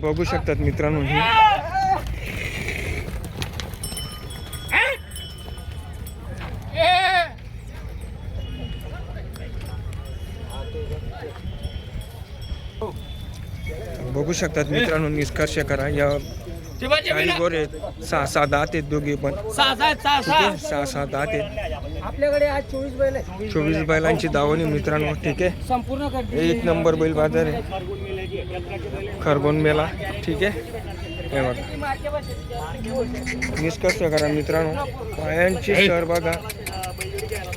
बघू शकतात मित्रांनो ही बघू शकतात मित्रांनो निष्कर्ष करा या काही गोरे 6-6 दात आहेत दोघे पण 6-6 दात आहेत आपल्याकडे आज 24 बैल आहे 24 बैलांची दावणी मित्रांनो ठीक आहे संपूर्ण एक नंबर बैल बाजार आहे खरगोन मेला ठीक आहे हे बघा निष्कर्ष करा मित्रांनो पायांची सर बघा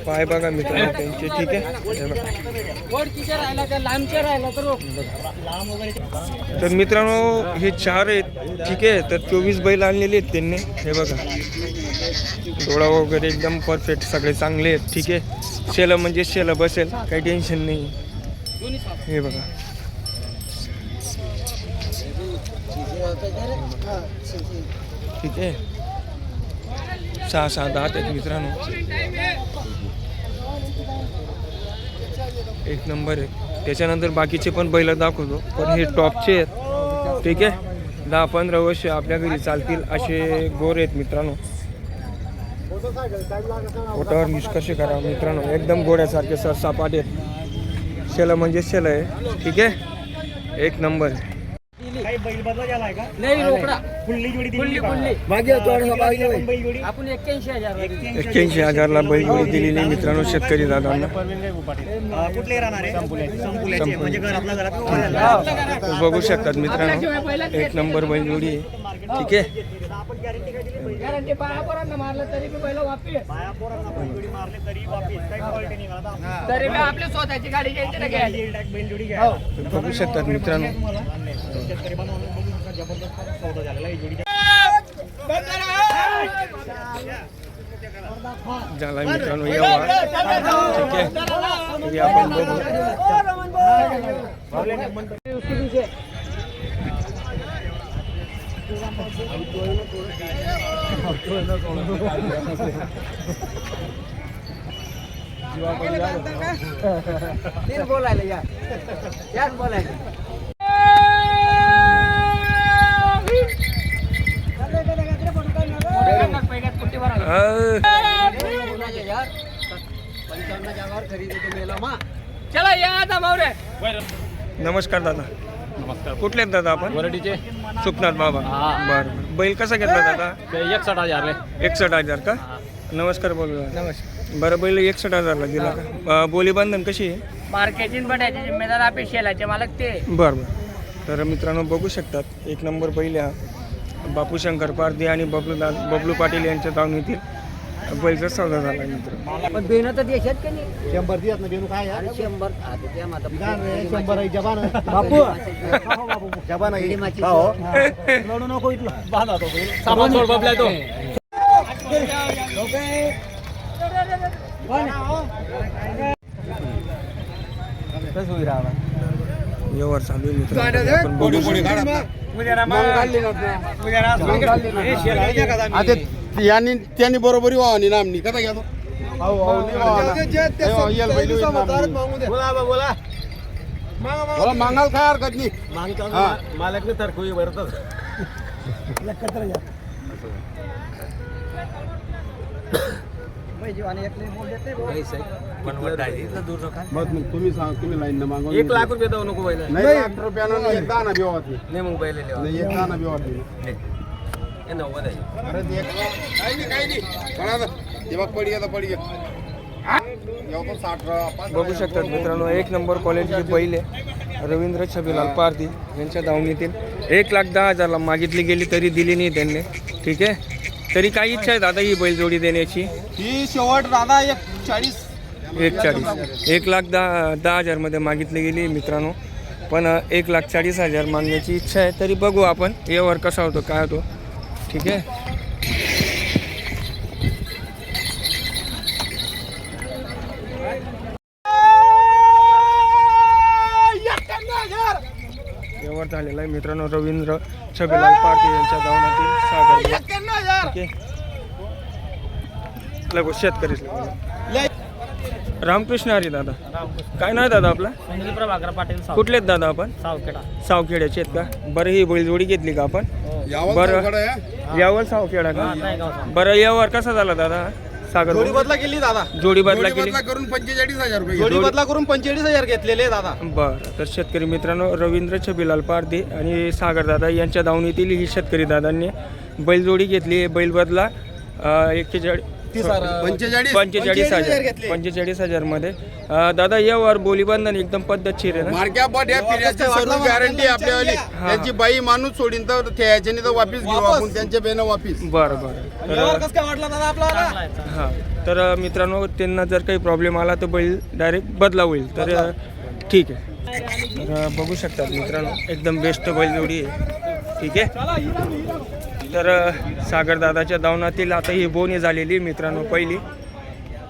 पाय बघा मित्रांनो त्यांचे ठीक आहे हे बघा तर मित्रांनो हे 4 आहेत ठीक आहे तर 24 बैल आणलेले आहेत त्यांनी हे बघा डोळा वगैरे एकदम परफेक्ट सगळे चांगले आहेत ठीक आहे शेला म्हणजे शेला बसेल काही टेन्शन नाही हे बघा ठीक आहे 6-6 दात आहेत मित्रांनो एक नंबर आहे त्याच्यानंतर बाकीचे पण बैल दाखवतो पण हे टॉपचे आहेत ठीक आहे 10-15 वर्ष आपल्या घरी चालतील असे गोर आहेत मित्रांनो पोटावर निष्कर्ष करा मित्रांनो एकदम गोड्यासारखे सरसापाट आहेत शेला म्हणजे शेला आहे ठीक आहे एक नंबर आहे नाही रोकडा फुल्ली आपण 81,000ला बैल जोडी दिलेली मित्रांनो शेतकरी दादांना बघू शकतात मित्रांनो एक नंबर बैल जोडी आहे ठीक आहे आपल्या स्वतःची गाडी घ्यायची बघू शकतात मित्रांनो झाला मित्रांनो येवा ठीक आहे तरी आपण बघू बोलायला यार बोलायला चला या आता मावरे नमस्कार दादा नमस्कार कुठले आहेत दादा आपण वरडीचे सुखनाथ बाबा बरं बैल कसा घेतला दादा 61,000 61,000 का नमस्कार बोलू नमस्कार बरं बैल 61,000ला दिला का बोली बंधन कशी आहे मार्केटिंग बटायचे जिम्मेदार आपले शेलाचे मालक ते बरं बरं तर मित्रांनो बघू शकतात एक नंबर बैल हा बापू शंकर पारधी आणि बबलू पाटील यांच्या दावणीतील बैलचा सौदा झाला मित्र पण बेन तर देशात का नाही 100 दिवस ना बेनू काय यार 100 आता त्या माता 100 जबान बापू बापू जबान हो लढू नको इथला बांधा तो सामान सोड बाबला तो व्यवहार चालू आहे मित्र आपण बघू शकतो. आता यांनी त्यांनी बरोबरी वाहनी नामनी कसा घ्या बोला मागाल काय हरकत नाही मालक ने तर कोई भरतच मग तुम्ही सांग तुम्ही लाईन मागून 1 लाख रुपये देऊ नको बैल नाही 1 लाख रुपयानं नाही दाना बिवात नाही मग बैल नाही एक दाना बिवात नाही हे 90 आहे अरे ते काही नाही कोणाला ते बघ पडी आता पडी एवढं 60 बघू शकतात मित्रांनो एक नंबर क्वालिटीची बैल आहे रवींद्र छबीलाल पारधी यांच्या दावणीतील 1,10,000ला मागितली गेली तरी दिली नाही त्यांनी ठीक आहे तरी काही इच्छा आहे दादा ही बैल जोडी देण्याची ही शेवट दादा 140 1,10,000 मध्ये मागितली गेली मित्रांनो पण 1,40,000 मागण्याची इच्छा आहे तरी बघू आपण यावर कसा होतो काय होतो ठीक आहे व्यवहार झालेला आहे मित्रांनो रवींद्र छबीलाल पारधी यांच्या दावणीतील सागर ठीक आहे लगो शेतकरी रामकृष्ण हरी दादा. काय नाव आहे दादा आपला? सुनील प्रभाकर पाटील कुठले आहेत दादा आपण? सावखेडा. सावखेड्याचे आहेत का? बरं ही बैलजोडी घेतली का आपण? यावं बरं. चौकडं आहे. यावर सावखेडा का? नाही गाव सांग. बरं यावर कसा झाला दादा? सागर जोडी बदला केली दादा. जोडी बदला जोडी केली. बदला करून 45,000 रुपये जोडी बदला करून 45,000 घेतलेले दादा. बरं. तर शेतकरी मित्रांनो रवींद्र छबिलाल पारदे आणि सागर दादा यांच्या दावणीतील ही शेतकरी दादांनी बैलजोडी घेतली. बैल बदला 45,000 मध्ये. दादा यावर बोली बंधन एकदम पद्धतशीर आहे ना? मार्क्या बट या फिर्याची सर्व गॅरंटी आपल्यावाली. त्यांची बाई माणूस सोडीन तर त्याच्या नाही तर वापिस घेऊ आपण त्यांच्या बेनं वापिस. बरं बरं. यावर तर कसं काय वाटला दादा आपला? चांगला आहे, चांगला आहे. हां तर मित्रांनो त्यांना जर काही प्रॉब्लेम आला तर बैल डायरेक्ट बदला होईल. तर ठीक आहे. तर बघू शकतात मित्रांनो एकदम बेस्ट बैलजोडी आहे. ठीक आहे. तर सागर दादाच्या दावणातील आता ही बोनी झालेली मित्रांनो पहिली.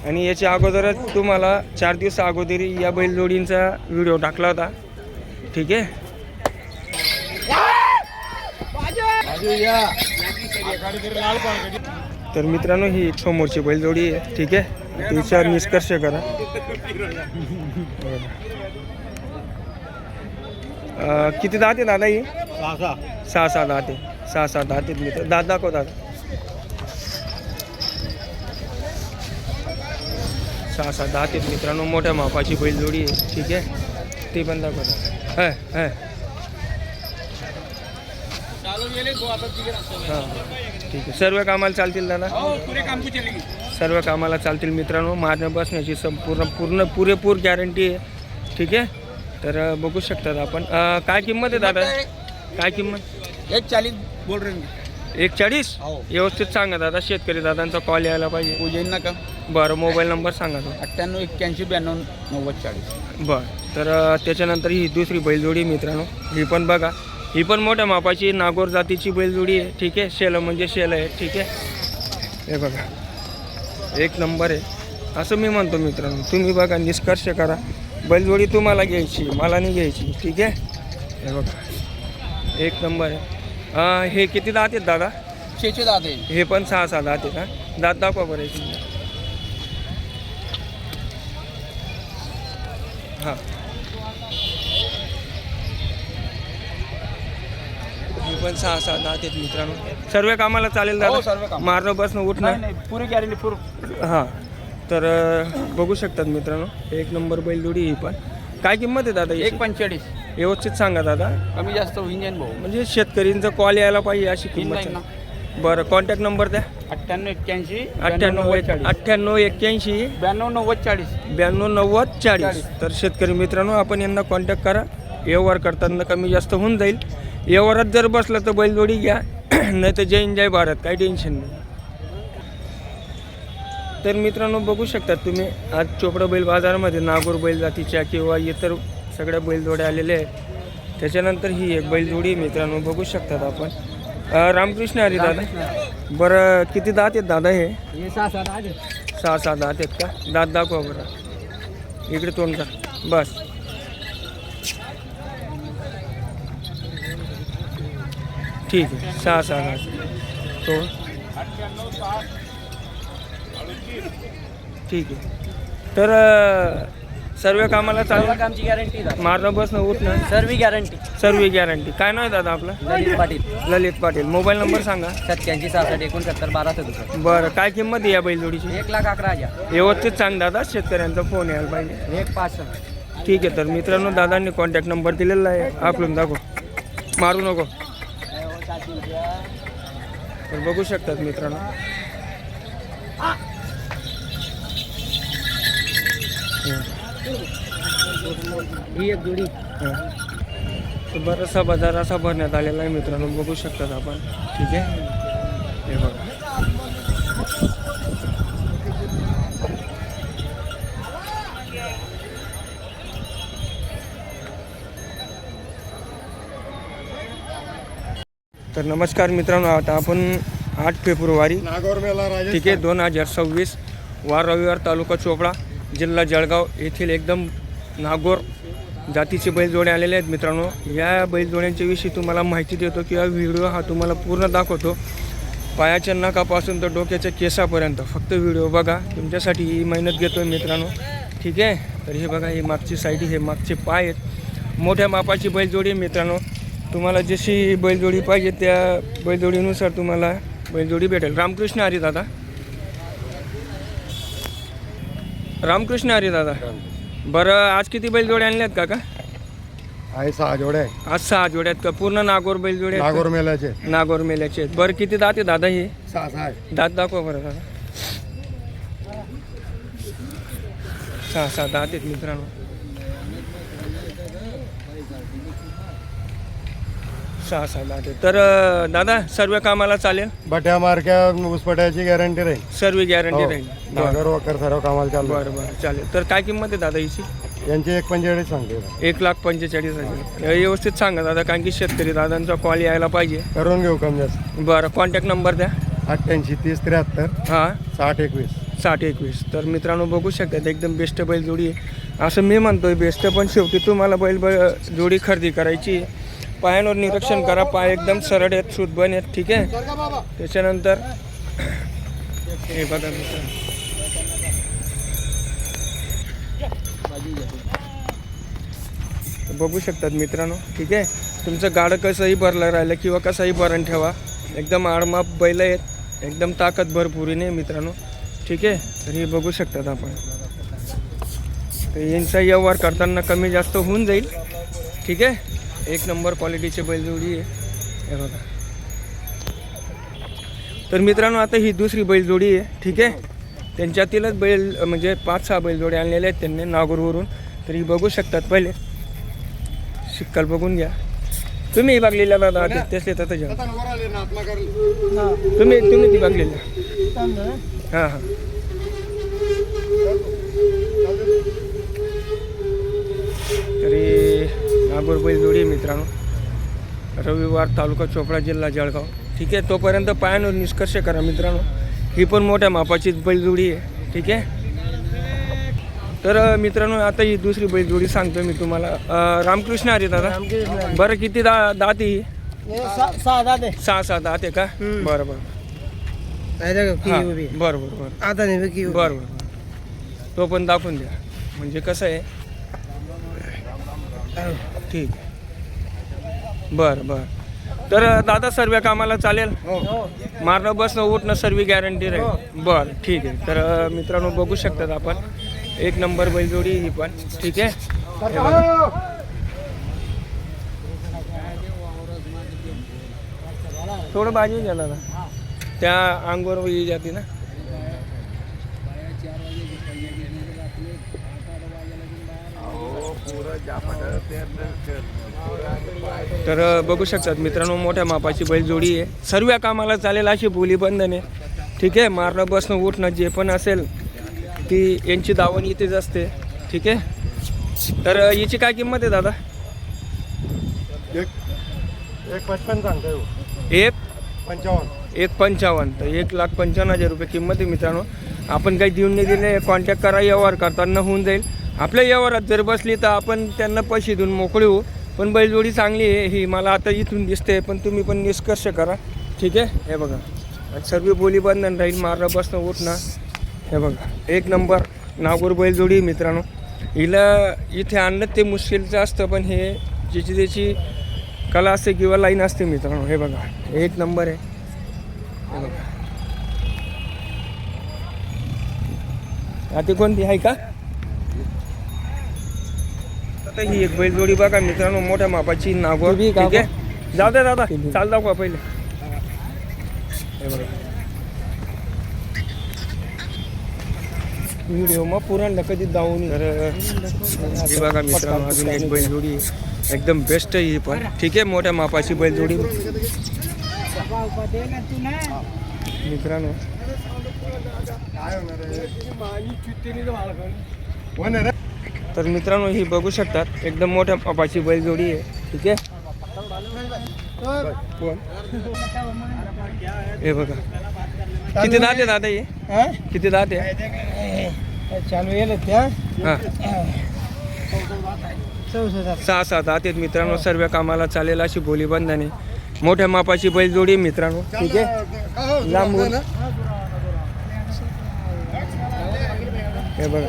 आणि याच्या अगोदरच तुम्हाला 4 दिवस अगोदर या बैलजोडींचा व्हिडिओ टाकला होता. ठीक आहे. तर मित्रांनो ही एक समोरची बैलजोडी आहे. ठीक आहे. तिच्यावर निष्कर्ष करा. किती दाते दादा ही? 6 दाते. 6 दाते मित्र. दात दाखव दादा. 6 दाते मित्रांनो मोठ्या मापाची बैलजोडी आहे. ठीक आहे. ती पण दाखव दादा. हां ठीक आहे. सर्व कामाला चालतील दादा? सर्व कामाला चालतील मित्रांनो. मारण्या बसण्याची संपूर्ण पुरेपूर गॅरंटी आहे. ठीक आहे. तर बघू शकतात आपण. काय किंमत आहे दादा? काय किंमत? 140 बोल रहे 140. व्यवस्थित सांगा दादा. शेतकरी दादांचा कॉल यायला पाहिजे. पूजेन नका. बरं मोबाईल नंबर सांगा तो. 98 81 92 90 40. बरं. तर त्याच्यानंतर ही दुसरी बैलजोडी मित्रांनो ही पण बघा. ही पण मोठ्या मापाची नागोर जातीची बैलजोडी आहे. ठीक आहे. शेलं म्हणजे शेलं आहे. ठीक आहे. हे बघा एक नंबर आहे असं मी म्हणतो मित्रांनो. तुम्ही बघा निष्कर्ष करा. बैलजोडी तुम्हाला घ्यायची मला नाही घ्यायची. ठीक आहे. हे बघा एक नंबर आहे. हे किती दात आहेत दादा? 6 दात आहे. हे पण 6 दात आहेत का? दात दाखवा बरं. हां हे पण 6 दात आहेत मित्रांनो. सर्व कामाला चालेल हो, सर्व दादा? कामाला. मारणं बसणं उठणं? नाही पुरी गॅरंटी फुल. हां तर बघू शकतात मित्रांनो एक नंबर बैलजोडी ही पण. काय किंमत आहे दादा? 145. व्यवस्थित सांगा दादा. कमी जास्त होईन जाईन भाऊ. म्हणजे शेतकरींचा कॉल यायला पाहिजे अशी होईन किंमत जाईन ना. आहे. बरं कॉन्टॅक्ट नंबर द्या. 98 81 98 81 92 90 40. 92 90 40. तर शेतकरी मित्रांनो आपण यांना कॉन्टॅक्ट करा. व्यवहार करताना कमी जास्त होऊन जाईल. व्यवहारात जर बसलं तर बैलजोडी घ्या नाही तर जय हिंद जय भारत. काही टेन्शन नाही. तर मित्रांनो बघू शकतात तुम्ही आज चोपडा बैल बाजारामध्ये नागोर बैल जातीच्या किंवा इतर सगळ्या बैलजोड्या आलेल्या आहेत. त्याच्यानंतर ही एक बैलजोडी मित्रांनो बघू शकतात आपण. रामकृष्ण हरी दादा. बरं किती दात आहेत दादा? हे 6 दात आहे. 6 दात आहेत का? दात दाखवा बरं. इकडे तोंड का बस. ठीक आहे. 6 दात तो ठीक आहे. तर सर्व कामाला चालेल? कामची गॅरंटी मारणं बसणं उठणं सर्व गॅरंटी. सर्व गॅरंटी. काय नाव आहे दादा आपलं? ललित पाटील. ललित पाटील. मोबाईल नंबर सांगा. 87 66 69 12 67. बरं काय किंमत आहे या बैलजोडीची? 1,11,000. व्यवस्थित सांग दादा. शेतकऱ्यांचा फोन यायला पाहिजे. 1,65. ठीक आहे. तर मित्रांनो दादांनी कॉन्टॅक्ट नंबर दिलेला आहे. आपलं दाखव. मारू नको. तर बघू शकतात मित्रांनो. ही एक जोडी. तर बराचसा बाजार असा भरण्यात आलेला आहे मित्रांनो बघू शकतात आपण. ठीक आहे. हे बघा तर नमस्कार मित्रांनो. आता आपण 8 फेब्रुवारी नागौर मेला राजेश. ठीक आहे 2026 वार रविवार तालुका चोपडा जिल्हा जळगाव येथील एकदम नागोर जातीचे बैलजोडे आलेले आहेत मित्रांनो. या बैलजोड्यांच्या विषयी तुम्हाला माहिती देतो किंवा व्हिडिओ हा तुम्हाला पूर्ण दाखवतो. पायाच्या नखापासून तर डोक्याच्या केसापर्यंत फक्त व्हिडिओ बघा. तुमच्यासाठी ही मेहनत घेतो मित्रांनो. ठीक आहे. तर हे बघा, ही मागची साईड, हे मागचे पाय आहेत. मोठ्या मापाची बैलजोडी आहे मित्रांनो. तुम्हाला जशी बैलजोडी पाहिजे त्या बैलजोडीनुसार तुम्हाला बैलजोडी भेटेल. रामकृष्ण हरी दादा, रामकृष्ण हरी दादा. बरं, आज किती बैलजोड्या आणल्यात काका? आहे 6 जोड्या आहे. आज 6 जोड्यात का? पूर्ण नागोर बैलजोड्या आहेत नागोर का? मेल्याचे नागोर मेल्याचे आहेत. बरं, किती दात आहे दादा हे? 6 आहे. दात दाखवा बरं दादा. 6 दात आहेत मित्रांनो. 6 दात आहेत. तर दादा सर्व कामाला चालेल? बट्या मारक्या उसपट्याची गॅरंटी राहील. सर्व गॅरंटी राहील. नागर वकर सर्व कामाला चालू. बरं बरं, चालेल. तर काय किंमत आहे दादा हिची? यांची 1.45 सांगते. 1,45,000. व्यवस्थित सांगा दादा, कारण की शेतकरी दादांचा कॉल यायला पाहिजे. करून घेऊ कमी जास्त. बरं, कॉन्टॅक्ट नंबर द्या. 88 30 73 हां, 60 21. 60-21. तर मित्रांनो बघू शकतात, एकदम बेस्ट बैल जोडी आहे. असं मी म्हणतोय बेस्ट, पण शेवटी तुम्हाला जोडी खरेदी करायची. पायांवर निरीक्षण करा, पाय एकदम सरळ आहेत, सुदबन आहेत. ठीक आहे. त्याच्यानंतर हे बघा मित्रांनो, बघू शकतात मित्रांनो. ठीक आहे. तुमचं गाडं कसंही भरलं राहिलं किंवा कसंही भरण ठेवा, एकदम आडमाप बैल आहेत, एकदम ताकद भरपुरीने मित्रांनो. ठीक आहे. तर हे बघू शकतात आपण. तर यांचा व्यवहार करताना कमी जास्त होऊन जाईल. ठीक आहे. एक नंबर क्वालिटीचे बैलजोडी आहे. हे बघा. तर मित्रांनो, आता ही दुसरी बैलजोडी आहे. ठीक आहे. त्यांच्यातीलच बैल म्हणजे 5-6 बैलजोडी आणलेले आहेत त्यांनी नागूरवरून. तर ही बघू शकतात. पहिले शिक्कल बघून घ्या तुम्ही. बघलेल्या दादा तेच येतात तुम्ही ती बघलेल्या. हां हां. तरी नागोर बैलजोडी मित्रांनो. रविवार, तालुका चोपडा, जिल्हा जळगाव. ठीक आहे. तोपर्यंत पायांवर निष्कर्ष करा मित्रांनो. ही पण मोठ्या मापाची बैलजोडी आहे. ठीक आहे. तर मित्रांनो, आता ही दुसरी बैलजोडी सांगतो मी तुम्हाला. रामकृष्ण हरी दादा. बरं, किती दात ही? 6 दात आहे. 6 दात आहे का? बरं बरं. हां, बरं बरं बरं. आता नाही बरं बरं. तो पण दाखवून द्या, म्हणजे कसं आहे. ठीक आहे. बरं बरं. तर दादा सर्व कामाला चालेल? मारणं बसणं उठणं सर्व गॅरंटी राहील. बरं, ठीक आहे. तर मित्रांनो बघू शकतात आपण, एक नंबर बैलजोडी ही पण. ठीक आहे. हे बघा. थोडं बाजू घ्या दादा, त्या अंगवर येई जाते ना. तर बघू शकतात मित्रांनो, मोठ्या मापाची बैलजोडी आहे. सर्व कामाला चालेल अशी बोली बंधन आहे. ठीक आहे. मारणं बसणं उठणं जे पण असेल ती यांची दावण इथेच असते. ठीक आहे. तर याची काय किंमत आहे दादा? 1.55 सांगते. 1.55. तर 1,55,000 रुपये किंमत आहे मित्रांनो. आपण काही देऊन नाही दिले, कॉन्टॅक्ट करा, व्यवहार करताना होऊन जाईल. आपल्या व्यवहारात जर बसली तर आपण त्यांना पैसे देऊन मोकळे होऊ. पण बैलजोडी चांगली आहे ही, मला आता इथून दिसते. पण तुम्ही पण निष्कर्ष करा. ठीक आहे. हे बघा, आणि सर्व बोली बंधन राहील, मारणं बसणं उठणं. हे बघा, एक नंबर नागोर बैलजोडी मित्रांनो. हिला इथे आणलं ते मुश्किलचं असतं, पण हे ज्याची त्याची कला असते किंवा लाईन असते मित्रांनो. हे बघा, एक नंबर आहे. हे बघा, आता कोणती आहे का? आता ही एक बैलजोडी बघा मित्रांनो, मोठ्या मापाची नागोर. ठीक आहे. जाऊ दे दादा, चाल दाखवा पहिले. हे बघा, व्हिडिओ मग पुराणला कधी जाऊन. तर बघा मित्रांनो, अजून एक बैलजोडी एकदम बेस्ट आहे ही पण. ठीक आहे. मोठ्या मापाची बैलजोडी मित्रांनो. तर मित्रांनो, ही बघू शकतात, एकदम मोठ्या मापाची बैलजोडी आहे. ठीक आहे. हे बघा, किती दात आहे दादा हे? किती दात आहे? चालू येईल त्या. हां, 6 दात आहेत मित्रांनो. सर्व कामाला चालेल अशी बोली बंधने. मोठ्या मापाची बैलजोडी मित्रांनो. ठीक आहे. लांबून हे बघा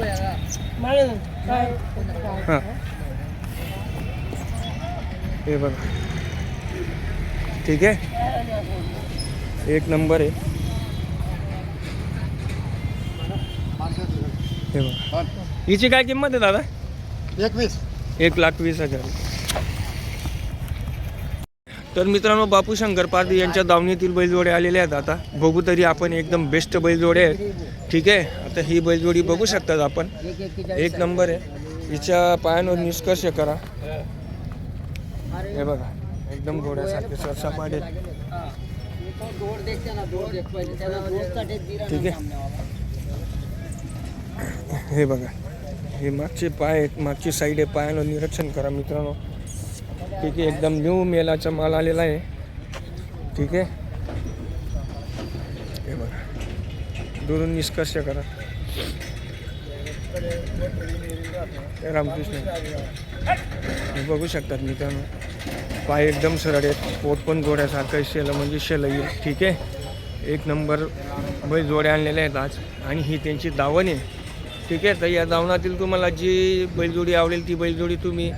हां हे बघा ठीक आहे, एक नंबर आहे. हे बघा हिची काय किंमत आहे दादा? 1,20,000. तर मित्रांनो बापू शंकर पारधी यांच्या दावणीतील बैलजोडे आलेले आहेत. आता बघू तरी आपण एकदम बेस्ट बैलजोडे आहेत. ठीक आहे, आता ही बैलजोडी बघू शकतात आपण, एक नंबर आहे. हिच्या पायांवर निष्कर्ष करा. हे बघा एकदम घोड्यासारखे सरसपाट आहेत. ठीक आहे, हे बघा हे मागचे पाय आहेत, मागची साईड आहे. पायांवर निरीक्षण करा मित्रांनो. ठीक आहे, एकदम न्यू मेलाचा माल आलेला आहे. ठीक आहे, हे बघा दुरून निष्कर्ष करा. रामकृष्ण हे बघू शकतात मित्रांनो, पाय एकदम सरळ आहेत, पोट पण घोड्यासारखं शेलं म्हणजे शेलं येईल. ठीक आहे, एक नंबर बैल जोडे आणलेले आहेत आज आणि ही त्यांची दावण आहे. ठीक आहे, तर या दावणातील तुम्हाला जी बैलजोडी आवडेल ती बैलजोडी तुम्ही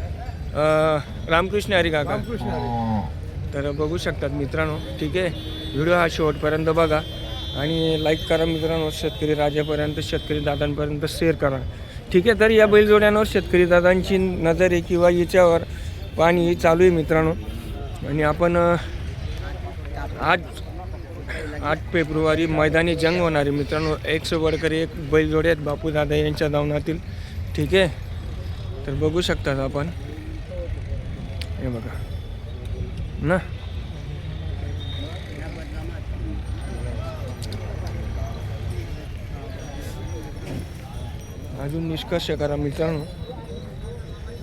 रामकृष्ण हरी काका तर बघू शकतात मित्रांनो. ठीक आहे, व्हिडिओ हा शेवटपर्यंत बघा आणि लाईक करा मित्रांनो. शेतकरी राजापर्यंत, शेतकरी दादांपर्यंत शेअर करा. ठीक आहे, तर या बैलजोड्यांवर शेतकरी दादांची नजर आहे किंवा याच्यावर पाणी चालू आहे मित्रांनो. आणि आपण आज 8 फेब्रुवारी मैदानी जंग होणार आहे मित्रांनो. 100 वडकर एक बैलजोडे आहेत बापू दादा यांच्या दावणातील. ठीक आहे, तर बघू शकतात आपण. हे बघा ना, अजून निष्कर्ष करा मित्रांनो.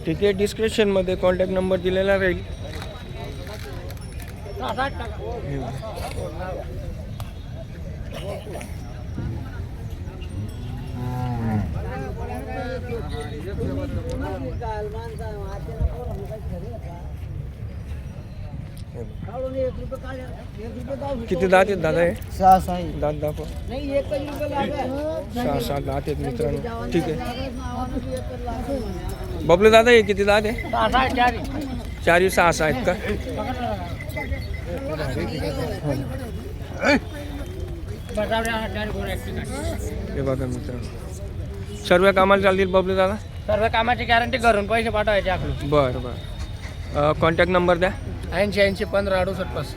ठीक आहे, डिस्क्रिप्शनमध्ये कॉन्टॅक्ट नंबर दिलेला राहील. हे बघा. किती दात आहेत दादा हे? 6 दात दाखव. 6 दात आहेत मित्रांनो. ठीक आहे, बबलू दादा हे किती दात आहे? 4 6 आहेत का? हे बघा मित्रांनो, सर्व कामाला चालतील बबलू दादा? सर्व कामाची गॅरंटी घरून पैसे पाठवायचे आपले. बरं बरं, कॉन्टॅक्ट नंबर द्या. 80 15 68 35.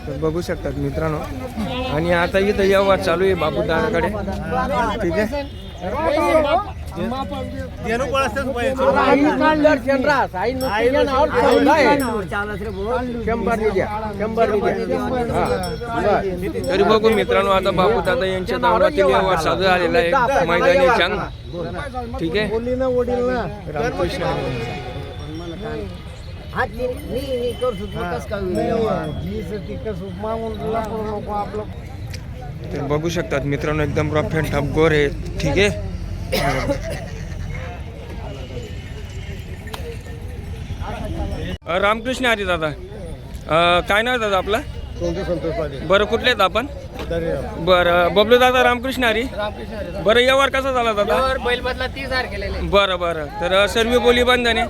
तर बघू शकतात मित्रांनो. आणि आता इथं व्यवहार चालू आहे बापू दादाकडे. ठीक आहे, तरी बघू मित्रांनो, आता बापू दादा यांच्या दावणातील व्यवहार चालू झालेला आहे मैदानी जंग. ठीक आहे, रामकृष्ण तर बघू शकतात मित्रांनो, एकदम रफ अँड टफ गोर आहे. ठीक आहे, रामकृष्ण हरी दादा, काय नाव दादा आपलं? बरं, कुठले आहेत आपण? बरं बबलू दादा, रामकृष्ण हरी. बरं, व्यवहार कसा झाला दादा? बैल बदला 30,000 केलेले. बरं बरं, तर सर्व बोली बंधने.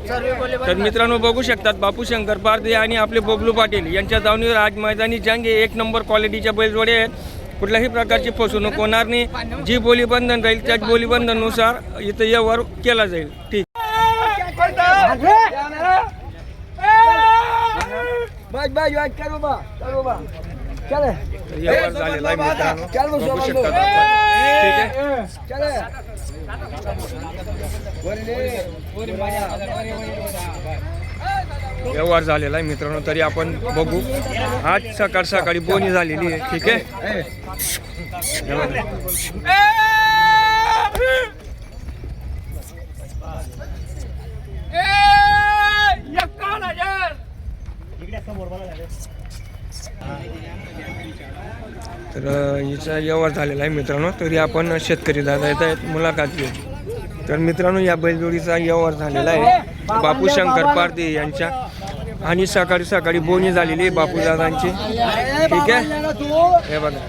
तर मित्रांनो बघू शकतात बापू शंकर पारधी आणि आपले बबलू पाटील यांच्या दावणीवर आज मैदानी जंग आहे. 1 नंबर क्वालिटीच्या बैलजोडे आहेत. कुठल्याही प्रकारची फसवणूक होणार नाही. जी बोली बंधन राहील त्याच बोली बंधनानुसार इथं व्यवहार केला जाईल. ठीक, व्यवहार झालेला आहे मित्रांनो, बघू शकतात आपण. ठीक आहे, व्यवहार झालेला आहे मित्रांनो. तरी आपण बघू, आज सकाळी बोनी झालेली आहे. ठीक आहे, तर हिचा व्यवहार झालेला आहे मित्रांनो. तरी आपण शेतकरी दादा येत आहेत, मुलाखत घेऊ. तर मित्रांनो या बैलजोडीचा व्यवहार झालेला आहे बापू शंकर पारधी यांच्या आणि सकाळी बोनी झालेली आहे बापू दादांची. ठीक आहे, हे बघा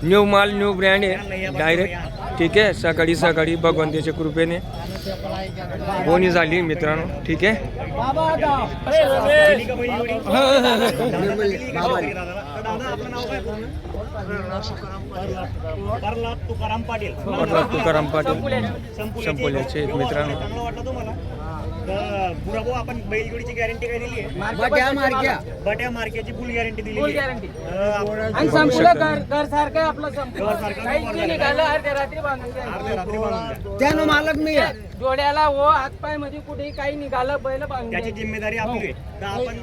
न्यू माल न्यू ब्रँड आहे डायरेक्ट. ठीक आहे. सकाळी सकाळी भगवंताच्या कृपेने बोनी झाली मित्रांनो. ठीक आहे. तुकाराम पाटील तुकाराम पाटील संपवल्याचे आहेत मित्रांनो. चांगलं वाटलं तुम्हाला बुराबो आपण बैलजोडीची गॅरंटी काय दिली आहे बट्या मार्क्याची फुल गॅरंटी दिली आहे. आणि संपलं घर सारखं आहे आपलं संपलं. काहीच नाही निघालं. अर्ध्या रात्री बांधून द्या. अर्ध्या रात्री बांधून द्या. त्यानं मालक मी आहे. जोड्याला हो हातपाय मध्ये कुठेही काही निघालं बैल बांधून त्याची द्या. जिम्मेदारी आपली आहे. तर आपण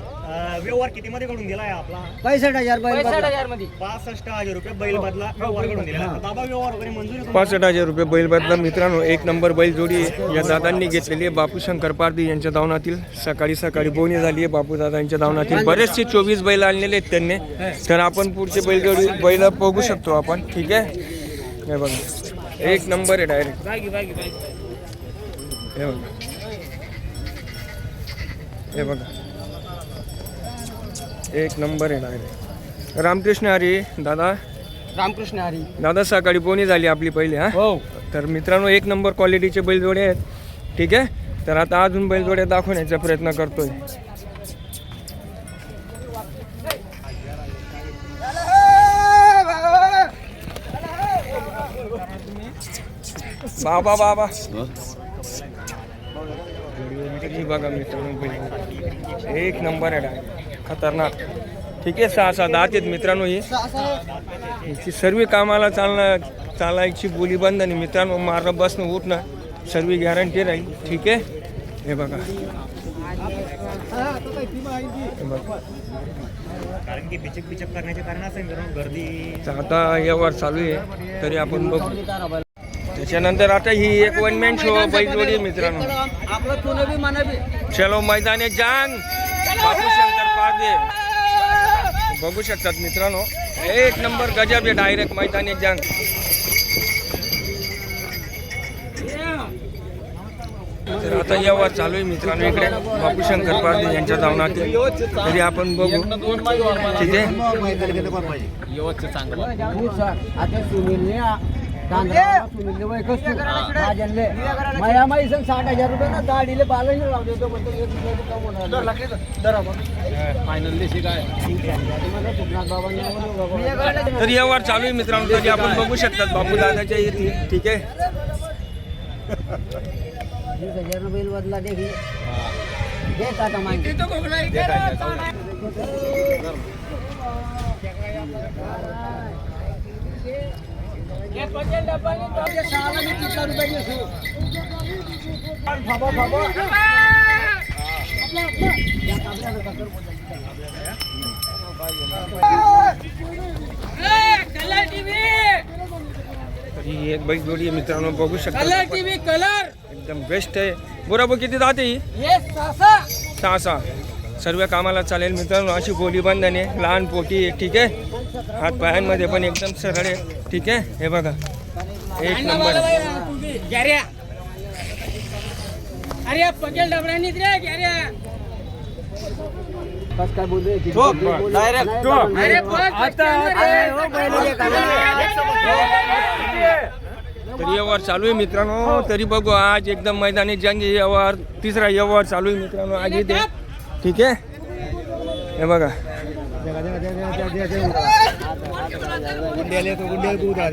व्यवहार किती मध्ये कडून दिला आहे आपला 65,000 मध्ये 65,000 रुपये बैल बदला व्यवहार कडून दिला आहे. दादा व्यवहार वगैरे मंजूर आहे तुम्हाला? 65,000 रुपये बैल बदला मित्रांनो. एक नंबर बैल जोडी आहे. या दादांनी घेतलेली आहे बापू शंकर पारधी यांच्या दावणातील. सकाळी सकाळी बोनी झाली आहे बापू दादांच्या दावणातील. बरेचसे 24 बैल आणलेले आहेत त्यांनी. तर आपण पुढचे बैल जोडी बैल बघू शकतो आपण. ठीक आहे. हे बघा एक नंबर आहे डायरेक्ट. हे बघा हे बघा एक नंबर आहे डायरेक्ट. रामकृष्ण हरी दादा. रामकृष्ण हरी. दादा सकाळी बोनी झाली आपली पहिली. हा हो. तर मित्रांनो एक नंबर क्वालिटीचे बैलजोडे आहेत. ठीक आहे. तर आता अजून बैलजोडे दाखवण्याचा प्रयत्न करतोय. बाबा बाबा ही बघा मित्रांनो बैल एक नंबर आहे डायरेक्ट खतरनाक. ठीक आहे. 6-6 दात आहेत मित्रांनो. ही सर्व कामाला चालायची बोली बंद नाही मित्रांनो. मारणं बसणं उठणं सर्व गॅरंटी राहील. ठीक आहे. हे बघा कारण की बिचक करण्याचे कारण असं आहे गर्दी. तर आता व्यवहार चालू आहे तरी आपण बघू. त्याच्यानंतर आता ही एक वन मॅन शो बैलजोडी मित्रांनो. आपलं तुनं बी मना बी. चलो मैदाने जांग बापू शंकर पारधी बघू शकतात मित्रांनो. एक नंबर गजब आहे डायरेक्ट मैदानी जंग. तर आता व्यवहार चालू आहे मित्रांनो इकडे बापू शंकर पारधी यांच्या धावनातील. तरी आपण बघू. ठीक आहे. आता सुनीलने सुनीलने वय कसतो भाजनले माया माई संग 60,000 रुपये ना दाढीले बालाजी लावले होते. म्हणतो एक रुपये कम होणार. फायनल देशी काय मला सुखनाथ बाबांनी. तर व्यवहार चालू आहे मित्रांनो. तरी आपण बघू शकतात बापू दादाच्या येथे. ठीक आहे. 20,000 रुपये बदला देखील देत आता माहिती. ही एक बैल जोडी आहे मित्रांनो बघू शकता. कलर टीव्ही कलर एकदम बेस्ट आहे. बरोबर किती जाते ही? ये सासा 6-6 सर्व कामाला चालेल मित्रांनो. अशी गोली बंधने लहान पोटी आहे. ठीक आहे. हात पायांमध्ये पण एकदम सरळ आहे. ठीक आहे. हे बघा एक नंबर. गॅऱ्या अरे पटेल डबरांनी रे गॅऱ्या बस काय बोलले डायरेक्ट अरे तरी व्यवहार चालू आहे मित्रांनो. तरी बघू आज एकदम मैदानी जंग व्यवहार. तिसरा व्यवहार चालू आहे मित्रांनो आज इथे. ठीक आहे. हे बघा गुंड्याले तो गुंड्याला दूध आहे